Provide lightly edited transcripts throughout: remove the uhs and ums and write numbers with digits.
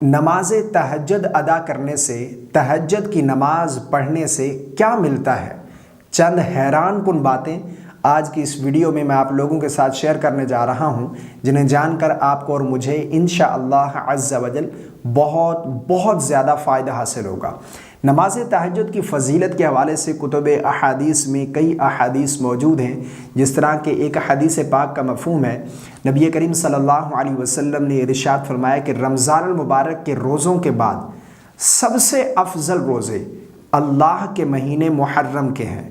نماز تہجد ادا کرنے سے، تہجد کی نماز پڑھنے سے کیا ملتا ہے؟ چند حیران کن باتیں آج کی اس ویڈیو میں آپ لوگوں کے ساتھ شیئر کرنے جا رہا ہوں، جنہیں جان کر آپ کو اور مجھے انشاءاللہ عز و جل بہت زیادہ فائدہ حاصل ہوگا۔ نماز تہجد کی فضیلت کے حوالے سے کتب احادیث میں کئی احادیث موجود ہیں، جس طرح کہ ایک حدیث پاک کا مفہوم ہے۔ نبی کریم صلی اللہ علیہ وسلم نے ارشاد فرمایا کہ رمضان المبارک کے روزوں کے بعد سب سے افضل روزے اللہ کے مہینے محرم کے ہیں،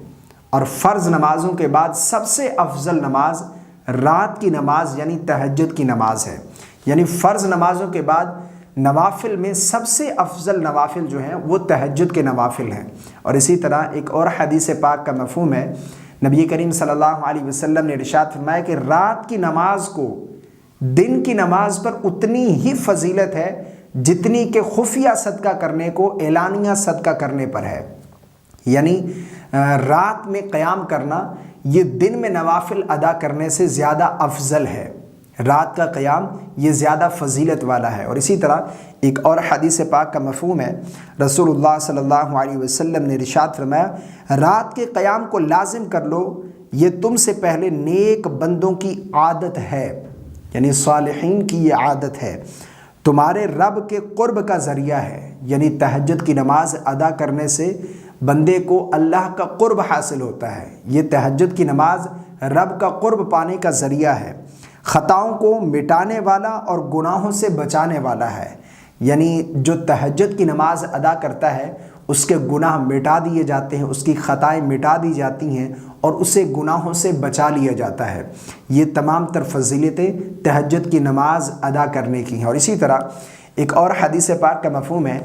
اور فرض نمازوں کے بعد سب سے افضل نماز رات کی نماز یعنی تہجد کی نماز ہے۔ یعنی فرض نمازوں کے بعد نوافل میں سب سے افضل نوافل جو ہیں وہ تہجد کے نوافل ہیں۔ اور اسی طرح ایک اور حدیث پاک کا مفہوم ہے، نبی کریم صلی اللہ علیہ وسلم نے ارشاد فرمایا کہ رات کی نماز کو دن کی نماز پر اتنی ہی فضیلت ہے جتنی کہ خفیہ صدقہ کرنے کو اعلانیہ صدقہ کرنے پر ہے۔ یعنی رات میں قیام کرنا یہ دن میں نوافل ادا کرنے سے زیادہ افضل ہے، رات کا قیام یہ زیادہ فضیلت والا ہے۔ اور اسی طرح ایک اور حدیث پاک کا مفہوم ہے، رسول اللہ صلی اللہ علیہ وسلم نے ارشاد فرمایا رات کے قیام کو لازم کر لو، یہ تم سے پہلے نیک بندوں کی عادت ہے، یعنی صالحین کی یہ عادت ہے، تمہارے رب کے قرب کا ذریعہ ہے۔ یعنی تہجد کی نماز ادا کرنے سے بندے کو اللہ کا قرب حاصل ہوتا ہے، یہ تہجد کی نماز رب کا قرب پانے کا ذریعہ ہے، خطاؤں کو مٹانے والا اور گناہوں سے بچانے والا ہے۔ یعنی جو تہجد کی نماز ادا کرتا ہے اس کے گناہ مٹا دیے جاتے ہیں، اس کی خطائیں مٹا دی جاتی ہیں اور اسے گناہوں سے بچا لیا جاتا ہے۔ یہ تمام تر فضیلتیں تہجد کی نماز ادا کرنے کی ہیں۔ اور اسی طرح ایک اور حدیث پاک کا مفہوم ہے،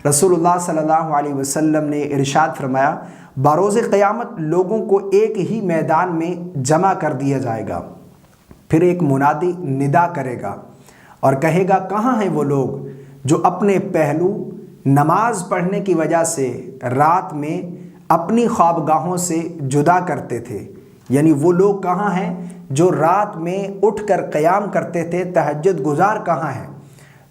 رسول اللہ صلی اللہ علیہ وسلم نے ارشاد فرمایا بروز قیامت لوگوں کو ایک ہی میدان میں جمع کر دیا جائے گا، پھر ایک منادی ندا کرے گا اور کہے گا کہاں ہیں وہ لوگ جو اپنے پہلو نماز پڑھنے کی وجہ سے رات میں اپنی خوابگاہوں سے جدا کرتے تھے۔ یعنی وہ لوگ کہاں ہیں جو رات میں اٹھ کر قیام کرتے تھے، تہجد گزار کہاں ہیں؟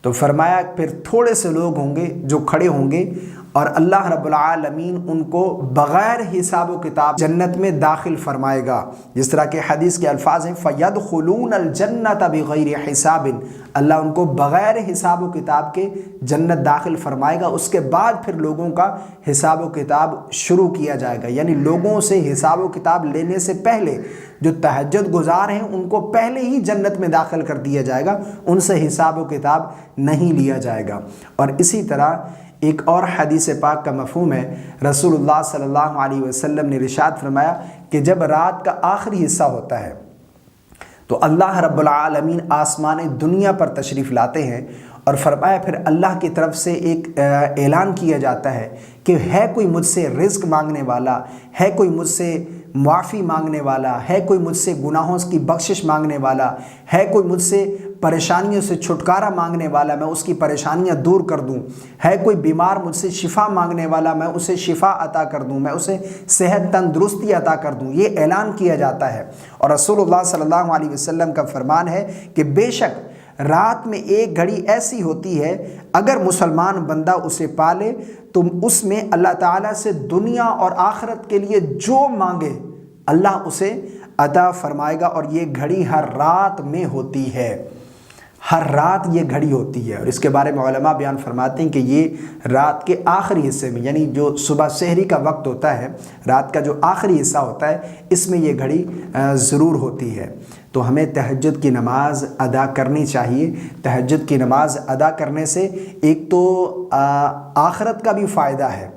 تو فرمایا پھر تھوڑے سے لوگ ہوں گے جو کھڑے ہوں گے اور اللہ رب العالمین ان کو بغیر حساب و کتاب جنت میں داخل فرمائے گا۔ جس طرح کہ حدیث کے الفاظ ہیں فَيَدْخُلُونَ الْجَنَّةَ بِغَيْرِ حِسَابٍ، اللہ ان کو بغیر حساب و کتاب کے جنت داخل فرمائے گا۔ اس کے بعد پھر لوگوں کا حساب و کتاب شروع کیا جائے گا۔ یعنی لوگوں سے حساب و کتاب لینے سے پہلے جو تہجد گزار ہیں ان کو پہلے ہی جنت میں داخل کر دیا جائے گا، ان سے حساب و کتاب نہیں لیا جائے گا۔ اور اسی طرح ایک اور حدیث پاک کا مفہوم ہے، رسول اللہ صلی اللہ علیہ وسلم نے ارشاد فرمایا کہ جب رات کا آخری حصہ ہوتا ہے تو اللہ رب العالمین آسمان دنیا پر تشریف لاتے ہیں، اور فرمایا پھر اللہ کی طرف سے ایک اعلان کیا جاتا ہے کہ ہے کوئی مجھ سے رزق مانگنے والا، ہے کوئی مجھ سے معافی مانگنے والا، ہے کوئی مجھ سے گناہوں کی بخشش مانگنے والا، ہے کوئی مجھ سے پریشانیوں سے چھٹکارا مانگنے والا، میں اس کی پریشانیاں دور کر دوں، ہے کوئی بیمار مجھ سے شفا مانگنے والا، میں اسے شفا عطا کر دوں، میں اسے صحت تندرستی عطا کر دوں۔ یہ اعلان کیا جاتا ہے۔ اور رسول اللہ صلی اللہ علیہ وسلم کا فرمان ہے کہ بے شک رات میں ایک گھڑی ایسی ہوتی ہے اگر مسلمان بندہ اسے پالے تو اس میں اللہ تعالیٰ سے دنیا اور آخرت کے لیے جو مانگے اللہ اسے عطا فرمائے گا۔ اور یہ گھڑی ہر رات میں ہوتی ہے، ہر رات یہ گھڑی ہوتی ہے۔ اور اس کے بارے میں علماء بیان فرماتے ہیں کہ یہ رات کے آخری حصے میں، یعنی جو صبح سحری کا وقت ہوتا ہے، رات کا جو آخری حصہ ہوتا ہے، اس میں یہ گھڑی ضرور ہوتی ہے۔ تو ہمیں تہجد کی نماز ادا کرنی چاہیے۔ تہجد کی نماز ادا کرنے سے ایک تو آخرت کا بھی فائدہ ہے،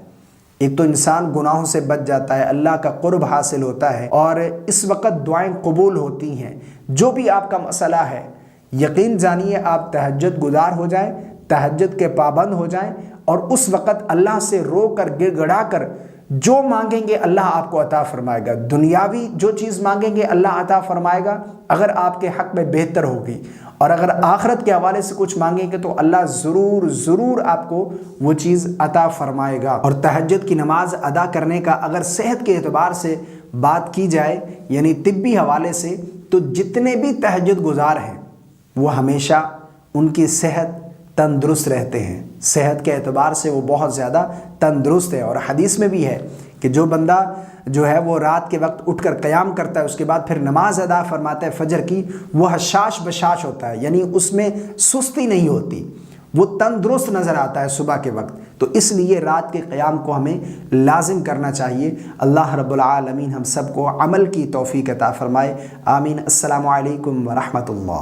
ایک تو انسان گناہوں سے بچ جاتا ہے، اللہ کا قرب حاصل ہوتا ہے، اور اس وقت دعائیں قبول ہوتی ہیں۔ جو بھی آپ کا مسئلہ ہے یقین جانیے آپ تہجد گزار ہو جائیں، تہجد کے پابند ہو جائیں، اور اس وقت اللہ سے رو کر گڑ گڑا کر جو مانگیں گے اللہ آپ کو عطا فرمائے گا۔ دنیاوی جو چیز مانگیں گے اللہ عطا فرمائے گا اگر آپ کے حق میں بہتر ہوگی، اور اگر آخرت کے حوالے سے کچھ مانگیں گے تو اللہ ضرور آپ کو وہ چیز عطا فرمائے گا۔ اور تہجد کی نماز ادا کرنے کا اگر صحت کے اعتبار سے بات کی جائے، یعنی طبی حوالے سے، تو جتنے بھی تہجد گزار ہیں وہ ہمیشہ ان کی صحت تندرست رہتے ہیں، صحت کے اعتبار سے وہ بہت زیادہ تندرست ہے۔ اور حدیث میں بھی ہے کہ جو بندہ جو ہے وہ رات کے وقت اٹھ کر قیام کرتا ہے، اس کے بعد پھر نماز ادا فرماتا ہے فجر کی، وہ حشاش بشاش ہوتا ہے، یعنی اس میں سستی نہیں ہوتی، وہ تندرست نظر آتا ہے صبح کے وقت۔ تو اس لیے رات کے قیام کو ہمیں لازم کرنا چاہیے۔ اللہ رب العالمین ہم سب کو عمل کی توفیق عطا فرمائے، آمین۔ السلام علیکم ورحمۃ اللہ۔